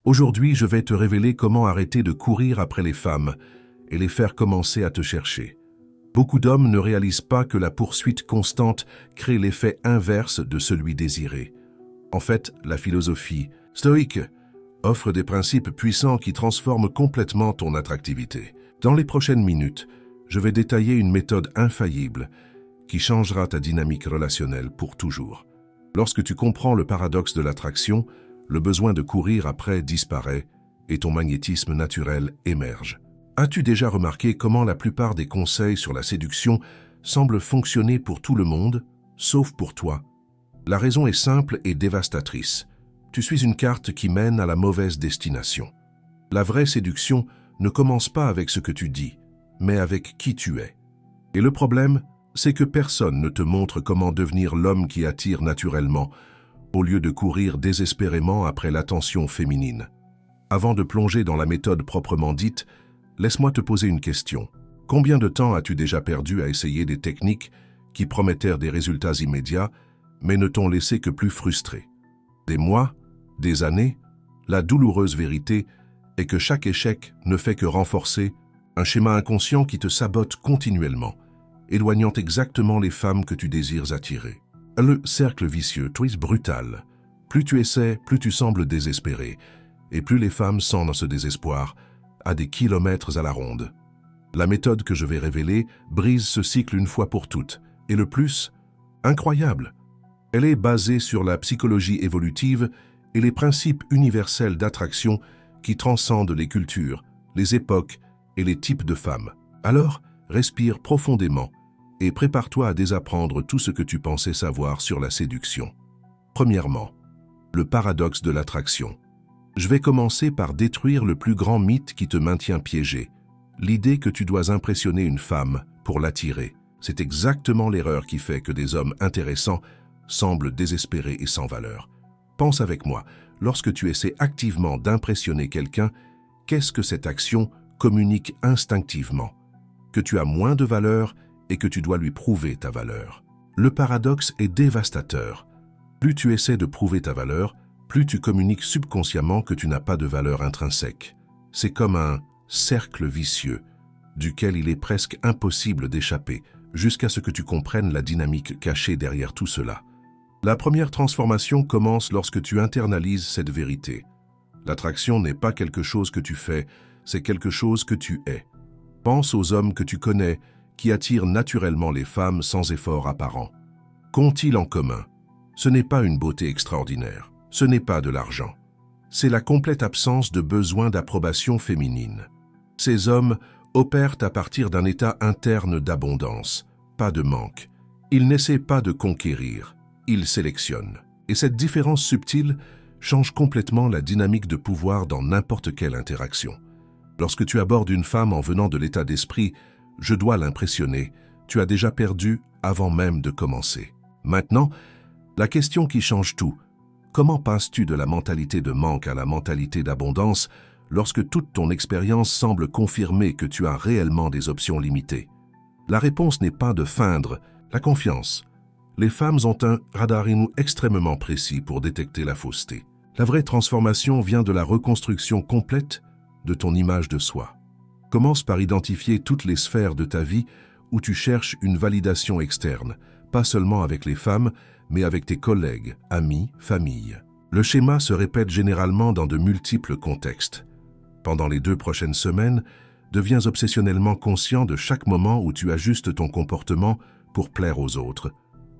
Aujourd'hui, je vais te révéler comment arrêter de courir après les femmes et les faire commencer à te chercher. Beaucoup d'hommes ne réalisent pas que la poursuite constante crée l'effet inverse de celui désiré. En fait, la philosophie stoïque offre des principes puissants qui transforment complètement ton attractivité. Dans les prochaines minutes, je vais détailler une méthode infaillible qui changera ta dynamique relationnelle pour toujours. Lorsque tu comprends le paradoxe de l'attraction, le besoin de courir après disparaît et ton magnétisme naturel émerge. As-tu déjà remarqué comment la plupart des conseils sur la séduction semblent fonctionner pour tout le monde, sauf pour toi? La raison est simple et dévastatrice. Tu suis une carte qui mène à la mauvaise destination. La vraie séduction ne commence pas avec ce que tu dis, mais avec qui tu es. Et le problème, c'est que personne ne te montre comment devenir l'homme qui attire naturellement, au lieu de courir désespérément après l'attention féminine. Avant de plonger dans la méthode proprement dite, laisse-moi te poser une question. Combien de temps as-tu déjà perdu à essayer des techniques qui promettèrent des résultats immédiats, mais ne t'ont laissé que plus frustré? Des mois, des années? La douloureuse vérité est que chaque échec ne fait que renforcer un schéma inconscient qui te sabote continuellement, éloignant exactement les femmes que tu désires attirer. Le cercle vicieux, twist brutal. Plus tu essaies, plus tu sembles désespéré, et plus les femmes sentent dans ce désespoir, à des kilomètres à la ronde. La méthode que je vais révéler brise ce cycle une fois pour toutes, et le plus, incroyable. Elle est basée sur la psychologie évolutive et les principes universels d'attraction qui transcendent les cultures, les époques et les types de femmes. Alors, respire profondément et prépare-toi à désapprendre tout ce que tu pensais savoir sur la séduction. Premièrement, le paradoxe de l'attraction. Je vais commencer par détruire le plus grand mythe qui te maintient piégé, l'idée que tu dois impressionner une femme pour l'attirer. C'est exactement l'erreur qui fait que des hommes intéressants semblent désespérés et sans valeur. Pense avec moi, lorsque tu essaies activement d'impressionner quelqu'un, qu'est-ce que cette action communique instinctivement? Que tu as moins de valeur et que tu dois lui prouver ta valeur. Le paradoxe est dévastateur. Plus tu essaies de prouver ta valeur, plus tu communiques subconsciemment que tu n'as pas de valeur intrinsèque. C'est comme un cercle vicieux, duquel il est presque impossible d'échapper, jusqu'à ce que tu comprennes la dynamique cachée derrière tout cela. La première transformation commence lorsque tu internalises cette vérité. L'attraction n'est pas quelque chose que tu fais, c'est quelque chose que tu es. Pense aux hommes que tu connais, qui attirent naturellement les femmes sans effort apparent. Qu'ont-ils en commun? Ce n'est pas une beauté extraordinaire, ce n'est pas de l'argent. C'est la complète absence de besoin d'approbation féminine. Ces hommes opèrent à partir d'un état interne d'abondance, pas de manque. Ils n'essaient pas de conquérir, ils sélectionnent. Et cette différence subtile change complètement la dynamique de pouvoir dans n'importe quelle interaction. Lorsque tu abordes une femme en venant de l'état d'esprit « je dois l'impressionner », tu as déjà perdu avant même de commencer. Maintenant, la question qui change tout, comment passes-tu de la mentalité de manque à la mentalité d'abondance lorsque toute ton expérience semble confirmer que tu as réellement des options limitées? La réponse n'est pas de feindre la confiance. Les femmes ont un radar extrêmement précis pour détecter la fausseté. La vraie transformation vient de la reconstruction complète de ton image de soi. Commence par identifier toutes les sphères de ta vie où tu cherches une validation externe, pas seulement avec les femmes, mais avec tes collègues, amis, famille. Le schéma se répète généralement dans de multiples contextes. Pendant les 2 prochaines semaines, deviens obsessionnellement conscient de chaque moment où tu ajustes ton comportement pour plaire aux autres.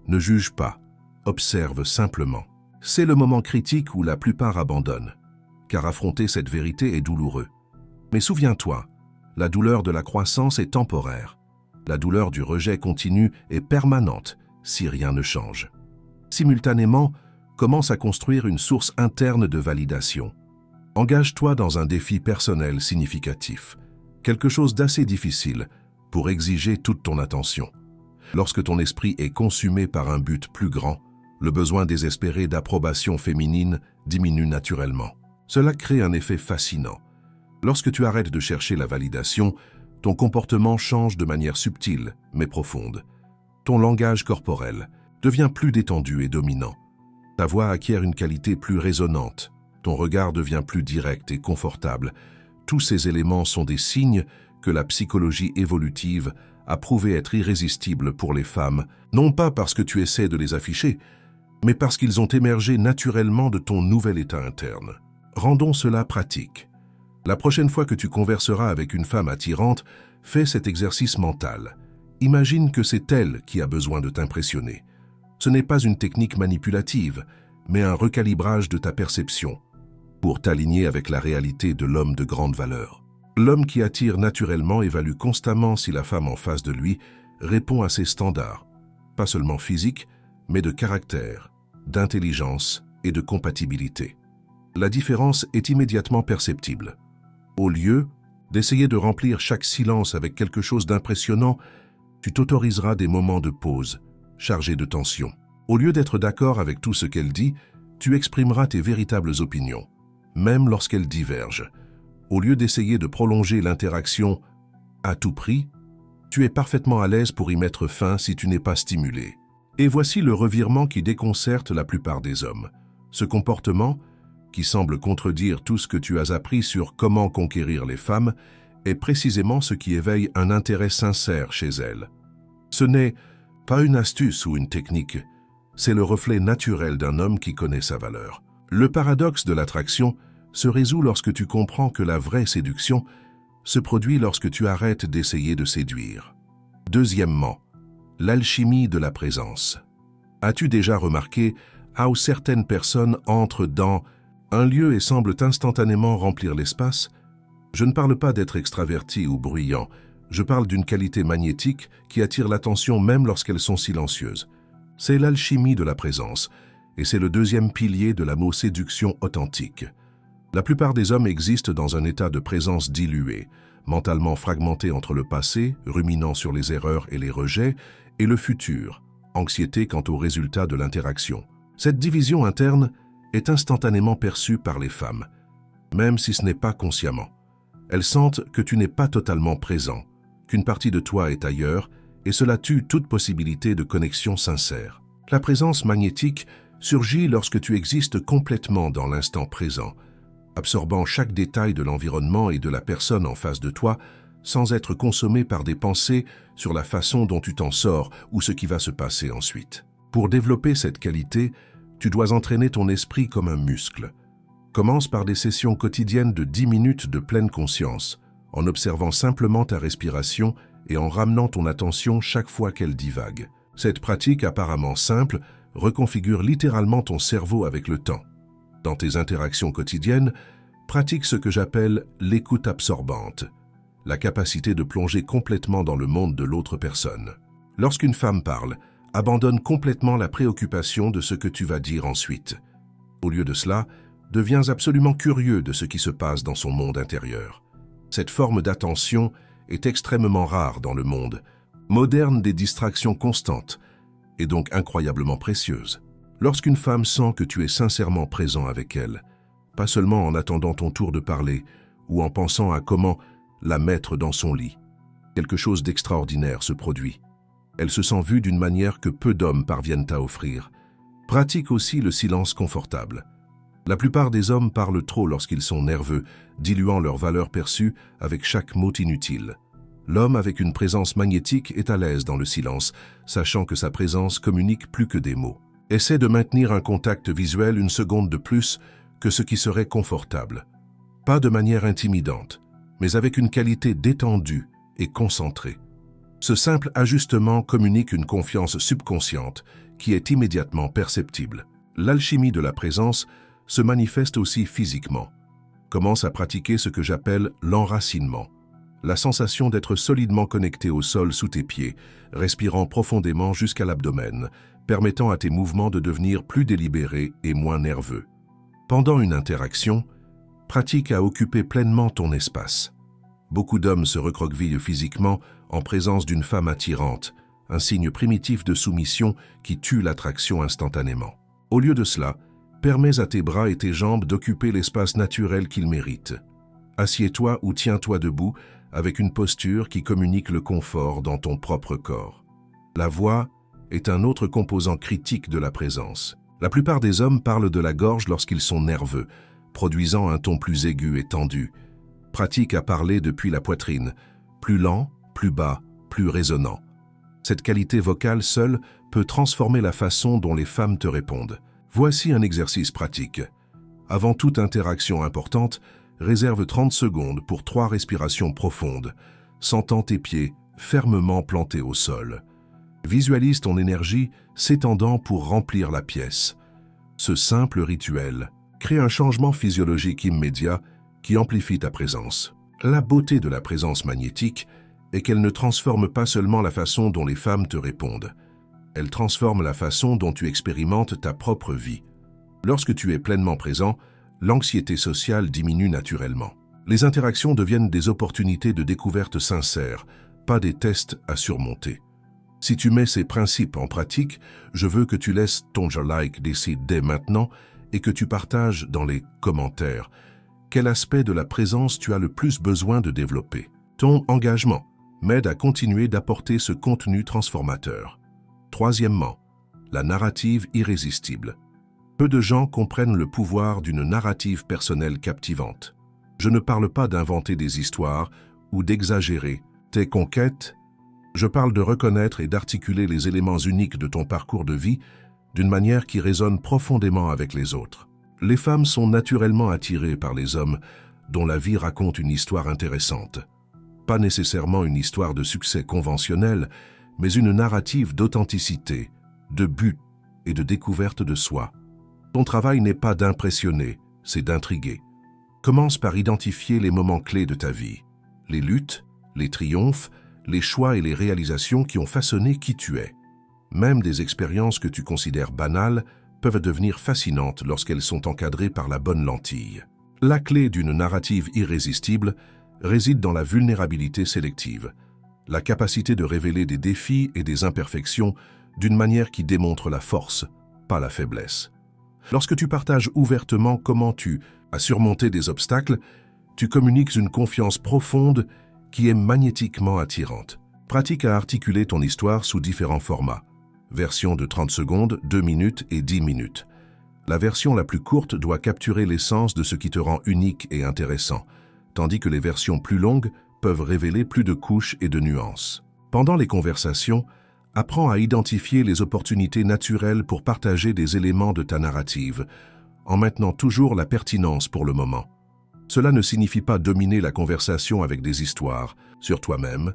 Ne juge pas, observe simplement. C'est le moment critique où la plupart abandonnent, car affronter cette vérité est douloureux. Mais souviens-toi, la douleur de la croissance est temporaire. La douleur du rejet continu est permanente si rien ne change. Simultanément, commence à construire une source interne de validation. Engage-toi dans un défi personnel significatif, quelque chose d'assez difficile pour exiger toute ton attention. Lorsque ton esprit est consumé par un but plus grand, le besoin désespéré d'approbation féminine diminue naturellement. Cela crée un effet fascinant. Lorsque tu arrêtes de chercher la validation, ton comportement change de manière subtile mais profonde. Ton langage corporel devient plus détendu et dominant. Ta voix acquiert une qualité plus résonante, Ton regard devient plus direct et confortable. Tous ces éléments sont des signes que la psychologie évolutive a prouvé être irrésistible pour les femmes, non pas parce que tu essaies de les afficher, mais parce qu'ils ont émergé naturellement de ton nouvel état interne. Rendons cela pratique. La prochaine fois que tu converseras avec une femme attirante, fais cet exercice mental. Imagine que c'est elle qui a besoin de t'impressionner. Ce n'est pas une technique manipulative, mais un recalibrage de ta perception, pour t'aligner avec la réalité de l'homme de grande valeur. L'homme qui attire naturellement évalue constamment si la femme en face de lui répond à ses standards, pas seulement physiques, mais de caractère, d'intelligence et de compatibilité. La différence est immédiatement perceptible. Au lieu d'essayer de remplir chaque silence avec quelque chose d'impressionnant, tu t'autoriseras des moments de pause, chargés de tension. Au lieu d'être d'accord avec tout ce qu'elle dit, tu exprimeras tes véritables opinions, même lorsqu'elles divergent. Au lieu d'essayer de prolonger l'interaction à tout prix, tu es parfaitement à l'aise pour y mettre fin si tu n'es pas stimulé. Et voici le revirement qui déconcerte la plupart des hommes. Ce comportement, qui semble contredire tout ce que tu as appris sur comment conquérir les femmes, est précisément ce qui éveille un intérêt sincère chez elles. Ce n'est pas une astuce ou une technique, c'est le reflet naturel d'un homme qui connaît sa valeur. Le paradoxe de l'attraction se résout lorsque tu comprends que la vraie séduction se produit lorsque tu arrêtes d'essayer de séduire. Deuxièmement, l'alchimie de la présence. As-tu déjà remarqué how certaines personnes entrent dans un lieu et semblent instantanément remplir l'espace? Je ne parle pas d'être extraverti ou bruyant, je parle d'une qualité magnétique qui attire l'attention même lorsqu'elles sont silencieuses. C'est l'alchimie de la présence, et c'est le deuxième pilier de la mot séduction authentique. La plupart des hommes existent dans un état de présence dilué, mentalement fragmenté entre le passé, ruminant sur les erreurs et les rejets, et le futur, anxiété quant aux résultats de l'interaction. Cette division interne est instantanément perçue par les femmes, même si ce n'est pas consciemment. Elles sentent que tu n'es pas totalement présent, qu'une partie de toi est ailleurs, et cela tue toute possibilité de connexion sincère. La présence magnétique surgit lorsque tu existes complètement dans l'instant présent, absorbant chaque détail de l'environnement et de la personne en face de toi, sans être consommé par des pensées sur la façon dont tu t'en sors ou ce qui va se passer ensuite. Pour développer cette qualité, tu dois entraîner ton esprit comme un muscle. Commence par des sessions quotidiennes de 10 minutes de pleine conscience, en observant simplement ta respiration et en ramenant ton attention chaque fois qu'elle divague. Cette pratique apparemment simple reconfigure littéralement ton cerveau avec le temps. Dans tes interactions quotidiennes, pratique ce que j'appelle l'écoute absorbante, la capacité de plonger complètement dans le monde de l'autre personne. Lorsqu'une femme parle, abandonne complètement la préoccupation de ce que tu vas dire ensuite. Au lieu de cela, deviens absolument curieux de ce qui se passe dans son monde intérieur. Cette forme d'attention est extrêmement rare dans le monde, moderne des distractions constantes, et donc incroyablement précieuse. Lorsqu'une femme sent que tu es sincèrement présent avec elle, pas seulement en attendant ton tour de parler ou en pensant à comment la mettre dans son lit, quelque chose d'extraordinaire se produit. Elle se sent vue d'une manière que peu d'hommes parviennent à offrir. Pratique aussi le silence confortable. La plupart des hommes parlent trop lorsqu'ils sont nerveux, diluant leur valeur perçue avec chaque mot inutile. L'homme avec une présence magnétique est à l'aise dans le silence, sachant que sa présence communique plus que des mots. Essaie de maintenir un contact visuel une seconde de plus que ce qui serait confortable. Pas de manière intimidante, mais avec une qualité détendue et concentrée. Ce simple ajustement communique une confiance subconsciente qui est immédiatement perceptible. L'alchimie de la présence se manifeste aussi physiquement. Commence à pratiquer ce que j'appelle l'enracinement. La sensation d'être solidement connecté au sol sous tes pieds, respirant profondément jusqu'à l'abdomen, permettant à tes mouvements de devenir plus délibérés et moins nerveux. Pendant une interaction, pratique à occuper pleinement ton espace. Beaucoup d'hommes se recroquevillent physiquement en présence d'une femme attirante, un signe primitif de soumission qui tue l'attraction instantanément. Au lieu de cela, permets à tes bras et tes jambes d'occuper l'espace naturel qu'ils méritent. Assieds-toi ou tiens-toi debout avec une posture qui communique le confort dans ton propre corps. La voix est un autre composant critique de la présence. La plupart des hommes parlent de la gorge lorsqu'ils sont nerveux, produisant un ton plus aigu et tendu. Pratique à parler depuis la poitrine, plus lent, plus bas, plus résonnant. Cette qualité vocale seule peut transformer la façon dont les femmes te répondent. Voici un exercice pratique. Avant toute interaction importante, réserve 30 secondes pour 3 respirations profondes, sentant tes pieds fermement plantés au sol. Visualise ton énergie s'étendant pour remplir la pièce. Ce simple rituel crée un changement physiologique immédiat qui amplifie ta présence. La beauté de la présence magnétique est qu'elle ne transforme pas seulement la façon dont les femmes te répondent. Elle transforme la façon dont tu expérimentes ta propre vie. Lorsque tu es pleinement présent, l'anxiété sociale diminue naturellement. Les interactions deviennent des opportunités de découverte sincères, pas des tests à surmonter. Si tu mets ces principes en pratique, je veux que tu laisses ton like d'ici dès maintenant et que tu partages dans les commentaires quel aspect de la présence tu as le plus besoin de développer. Ton engagement m'aide à continuer d'apporter ce contenu transformateur. Troisièmement, la narrative irrésistible. Peu de gens comprennent le pouvoir d'une narrative personnelle captivante. Je ne parle pas d'inventer des histoires ou d'exagérer tes conquêtes. Je parle de reconnaître et d'articuler les éléments uniques de ton parcours de vie d'une manière qui résonne profondément avec les autres. Les femmes sont naturellement attirées par les hommes dont la vie raconte une histoire intéressante. Pas nécessairement une histoire de succès conventionnel, mais une narrative d'authenticité, de but et de découverte de soi. Ton travail n'est pas d'impressionner, c'est d'intriguer. Commence par identifier les moments clés de ta vie, les luttes, les triomphes, les choix et les réalisations qui ont façonné qui tu es. Même des expériences que tu considères banales peuvent devenir fascinantes lorsqu'elles sont encadrées par la bonne lentille. La clé d'une narrative irrésistible réside dans la vulnérabilité sélective, la capacité de révéler des défis et des imperfections d'une manière qui démontre la force, pas la faiblesse. Lorsque tu partages ouvertement comment tu as surmonté des obstacles, tu communiques une confiance profonde qui est magnétiquement attirante. Pratique à articuler ton histoire sous différents formats. Version de 30 secondes, 2 minutes et 10 minutes. La version la plus courte doit capturer l'essence de ce qui te rend unique et intéressant, tandis que les versions plus longues peuvent révéler plus de couches et de nuances. Pendant les conversations, apprends à identifier les opportunités naturelles pour partager des éléments de ta narrative, en maintenant toujours la pertinence pour le moment. Cela ne signifie pas dominer la conversation avec des histoires sur toi-même,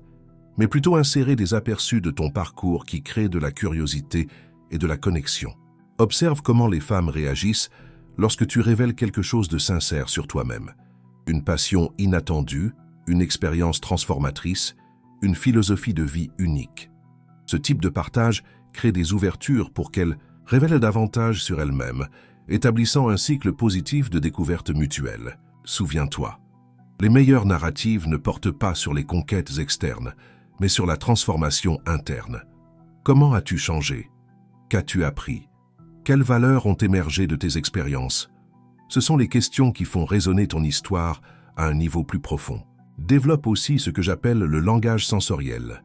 mais plutôt insérer des aperçus de ton parcours qui créent de la curiosité et de la connexion. Observe comment les femmes réagissent lorsque tu révèles quelque chose de sincère sur toi-même. Une passion inattendue, une expérience transformatrice, une philosophie de vie unique. Ce type de partage crée des ouvertures pour qu'elles révèlent davantage sur elles-mêmes, établissant un cycle positif de découverte mutuelle. Souviens-toi, les meilleures narratives ne portent pas sur les conquêtes externes, mais sur la transformation interne. Comment as-tu changé? Qu'as-tu appris? Quelles valeurs ont émergé de tes expériences? Ce sont les questions qui font résonner ton histoire à un niveau plus profond. Développe aussi ce que j'appelle le langage sensoriel,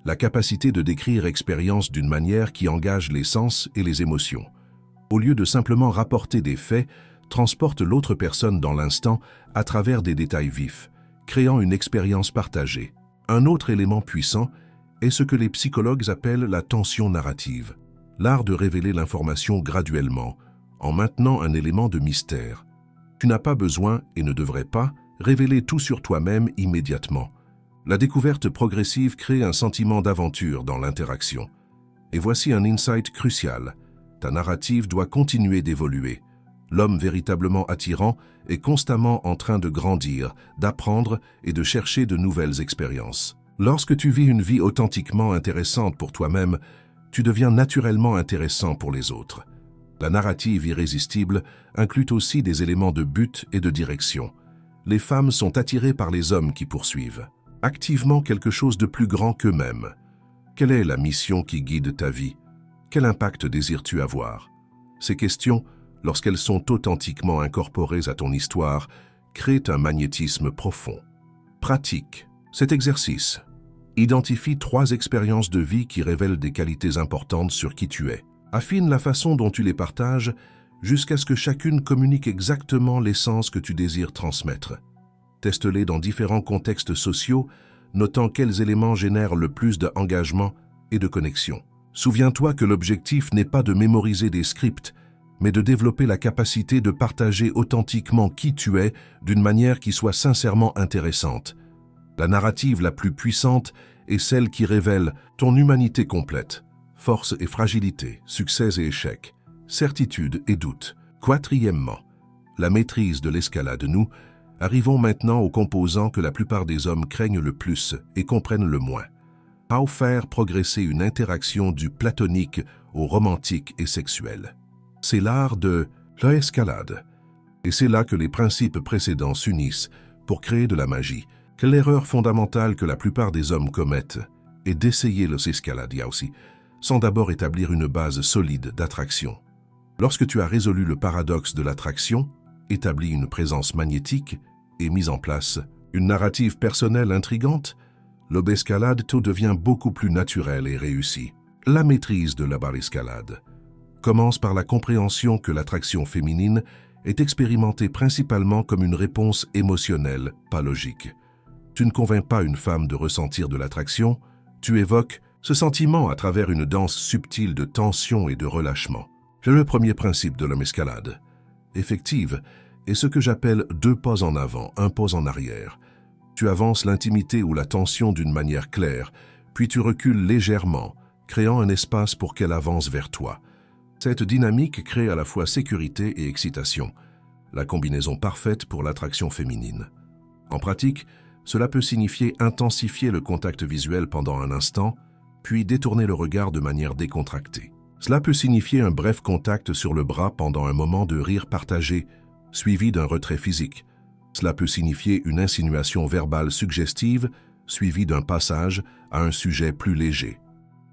la capacité de décrire expériences d'une manière qui engage les sens et les émotions. Au lieu de simplement rapporter des faits, transporte l'autre personne dans l'instant à travers des détails vifs, créant une expérience partagée. Un autre élément puissant est ce que les psychologues appellent la tension narrative, l'art de révéler l'information graduellement, en maintenant un élément de mystère. Tu n'as pas besoin, et ne devrais pas, révéler tout sur toi-même immédiatement. La découverte progressive crée un sentiment d'aventure dans l'interaction. Et voici un insight crucial. Ta narrative doit continuer d'évoluer. L'homme véritablement attirant est constamment en train de grandir, d'apprendre et de chercher de nouvelles expériences. Lorsque tu vis une vie authentiquement intéressante pour toi-même, tu deviens naturellement intéressant pour les autres. La narrative irrésistible inclut aussi des éléments de but et de direction. Les femmes sont attirées par les hommes qui poursuivent activement quelque chose de plus grand qu'eux-mêmes. Quelle est la mission qui guide ta vie? Quel impact désires-tu avoir? Ces questions, lorsqu'elles sont authentiquement incorporées à ton histoire, créent un magnétisme profond. Pratique cet exercice. Identifie 3 expériences de vie qui révèlent des qualités importantes sur qui tu es. Affine la façon dont tu les partages jusqu'à ce que chacune communique exactement l'essence que tu désires transmettre. Teste-les dans différents contextes sociaux, notant quels éléments génèrent le plus d'engagement et de connexion. Souviens-toi que l'objectif n'est pas de mémoriser des scripts, mais de développer la capacité de partager authentiquement qui tu es d'une manière qui soit sincèrement intéressante. La narrative la plus puissante est celle qui révèle ton humanité complète, force et fragilité, succès et échecs, certitude et doute. Quatrièmement, la maîtrise de l'escalade. Nous arrivons maintenant aux composants que la plupart des hommes craignent le plus et comprennent le moins. How faire progresser une interaction du platonique au romantique et sexuel. C'est l'art de l'escalade. Et c'est là que les principes précédents s'unissent pour créer de la magie. L'erreur fondamentale que la plupart des hommes commettent est d'essayer l'escalade aussi, sans d'abord établir une base solide d'attraction. Lorsque tu as résolu le paradoxe de l'attraction, établi une présence magnétique et mis en place une narrative personnelle intrigante, l'escalade devient beaucoup plus naturel et réussi. La maîtrise de l'escalade commence par la compréhension que l'attraction féminine est expérimentée principalement comme une réponse émotionnelle, pas logique. Tu ne convaincs pas une femme de ressentir de l'attraction, tu évoques ce sentiment à travers une danse subtile de tension et de relâchement. C'est le premier principe de l'escalade. Effective est ce que j'appelle 2 pas en avant, 1 pas en arrière. Tu avances l'intimité ou la tension d'une manière claire, puis tu recules légèrement, créant un espace pour qu'elle avance vers toi. Cette dynamique crée à la fois sécurité et excitation, la combinaison parfaite pour l'attraction féminine. En pratique, cela peut signifier intensifier le contact visuel pendant un instant, puis détourner le regard de manière décontractée. Cela peut signifier un bref contact sur le bras pendant un moment de rire partagé, suivi d'un retrait physique. Cela peut signifier une insinuation verbale suggestive, suivie d'un passage à un sujet plus léger.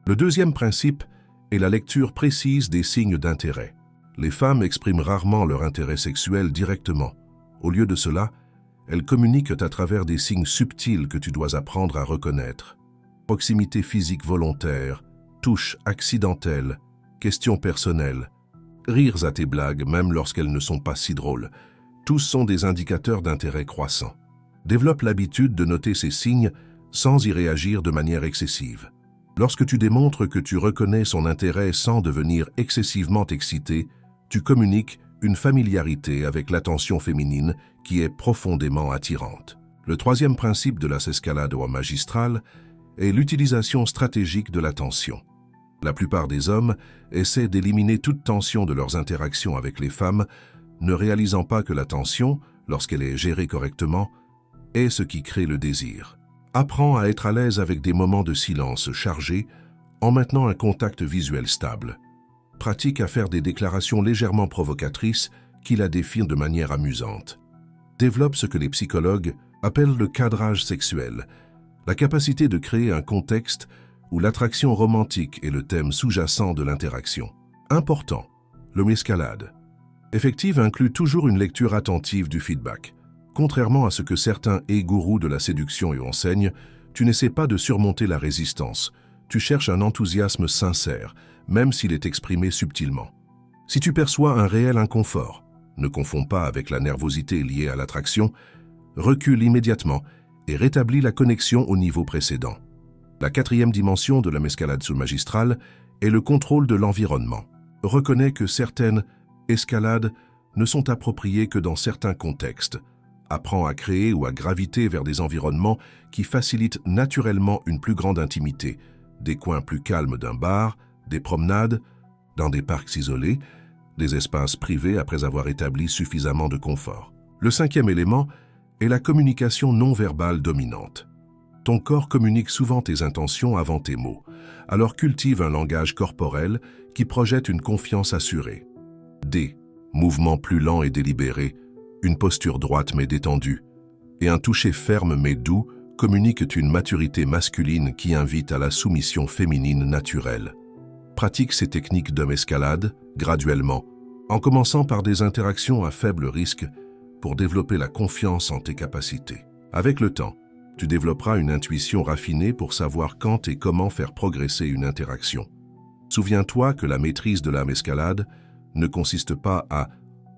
Le deuxième principe est la lecture précise des signes d'intérêt. Les femmes expriment rarement leur intérêt sexuel directement. Au lieu de cela, elles communiquent à travers des signes subtils que tu dois apprendre à reconnaître. Proximité physique volontaire, touches accidentelles, questions personnelles, rires à tes blagues même lorsqu'elles ne sont pas si drôles. Tous sont des indicateurs d'intérêt croissant. Développe l'habitude de noter ces signes sans y réagir de manière excessive. Lorsque tu démontres que tu reconnais son intérêt sans devenir excessivement excité, tu communiques une familiarité avec l'attention féminine qui est profondément attirante. Le troisième principe de l'escalade magistrale est l'utilisation stratégique de l'attention. La plupart des hommes essaient d'éliminer toute tension de leurs interactions avec les femmes, ne réalisant pas que la tension, lorsqu'elle est gérée correctement, est ce qui crée le désir. Apprends à être à l'aise avec des moments de silence chargés en maintenant un contact visuel stable. Pratique à faire des déclarations légèrement provocatrices qui la défient de manière amusante. Développe ce que les psychologues appellent le cadrage sexuel, la capacité de créer un contexte où l'attraction romantique est le thème sous-jacent de l'interaction. Important, l'escalade effective inclut toujours une lecture attentive du feedback. Contrairement à ce que certains gourous de la séduction enseignent, tu n'essaies pas de surmonter la résistance. Tu cherches un enthousiasme sincère, même s'il est exprimé subtilement. Si tu perçois un réel inconfort, ne confonds pas avec la nervosité liée à l'attraction, recule immédiatement et rétablis la connexion au niveau précédent. La quatrième dimension de l'escalade magistrale est le contrôle de l'environnement. Reconnais que certaines escalades ne sont appropriées que dans certains contextes. Apprends à créer ou à graviter vers des environnements qui facilitent naturellement une plus grande intimité, des coins plus calmes d'un bar, des promenades, dans des parcs isolés, des espaces privés après avoir établi suffisamment de confort. Le cinquième élément est la communication non verbale dominante. Ton corps communique souvent tes intentions avant tes mots, alors cultive un langage corporel qui projette une confiance assurée. Des mouvements plus lents et délibérés, une posture droite mais détendue, et un toucher ferme mais doux communiquent une maturité masculine qui invite à la soumission féminine naturelle. Pratique ces techniques d'escalade graduellement, en commençant par des interactions à faible risque pour développer la confiance en tes capacités. Avec le temps, tu développeras une intuition raffinée pour savoir quand et comment faire progresser une interaction. Souviens-toi que la maîtrise de l'escalade ne consiste pas à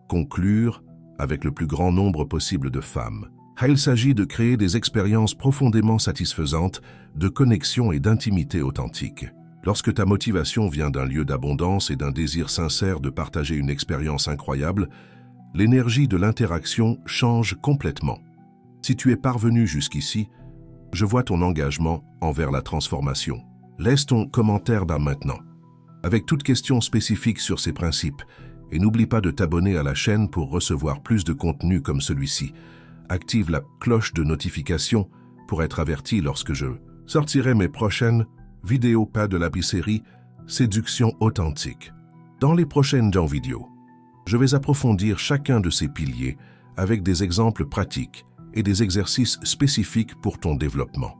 conclure avec le plus grand nombre possible de femmes. Il s'agit de créer des expériences profondément satisfaisantes de connexion et d'intimité authentique. Lorsque ta motivation vient d'un lieu d'abondance et d'un désir sincère de partager une expérience incroyable, l'énergie de l'interaction change complètement. Si tu es parvenu jusqu'ici, je vois ton engagement envers la transformation. Laisse ton commentaire bas maintenant, avec toute question spécifique sur ces principes, et n'oublie pas de t'abonner à la chaîne pour recevoir plus de contenu comme celui-ci. Active la cloche de notification pour être averti lorsque je sortirai mes prochaines vidéos pas de la série Séduction authentique. Dans les prochaines vidéos, je vais approfondir chacun de ces piliers avec des exemples pratiques et des exercices spécifiques pour ton développement.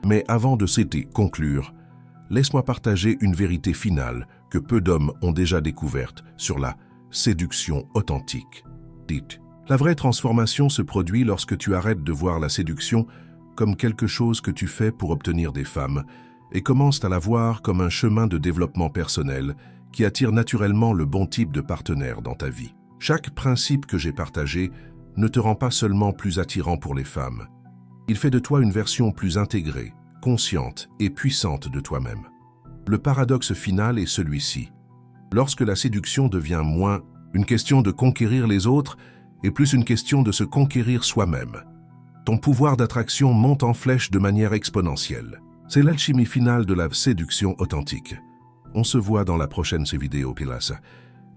Mais avant de conclure, laisse-moi partager une vérité finale que peu d'hommes ont déjà découverte sur la séduction authentique. Dites, la vraie transformation se produit lorsque tu arrêtes de voir la séduction comme quelque chose que tu fais pour obtenir des femmes et commences à la voir comme un chemin de développement personnel qui attire naturellement le bon type de partenaire dans ta vie. Chaque principe que j'ai partagé ne te rend pas seulement plus attirant pour les femmes. Il fait de toi une version plus intégrée, consciente et puissante de toi-même. Le paradoxe final est celui-ci. Lorsque la séduction devient moins une question de conquérir les autres et plus une question de se conquérir soi-même, ton pouvoir d'attraction monte en flèche de manière exponentielle. C'est l'alchimie finale de la séduction authentique. On se voit dans la prochaine vidéo, Pilas.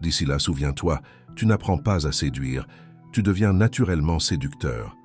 D'ici là, souviens-toi, tu n'apprends pas à séduire, tu deviens naturellement séducteur.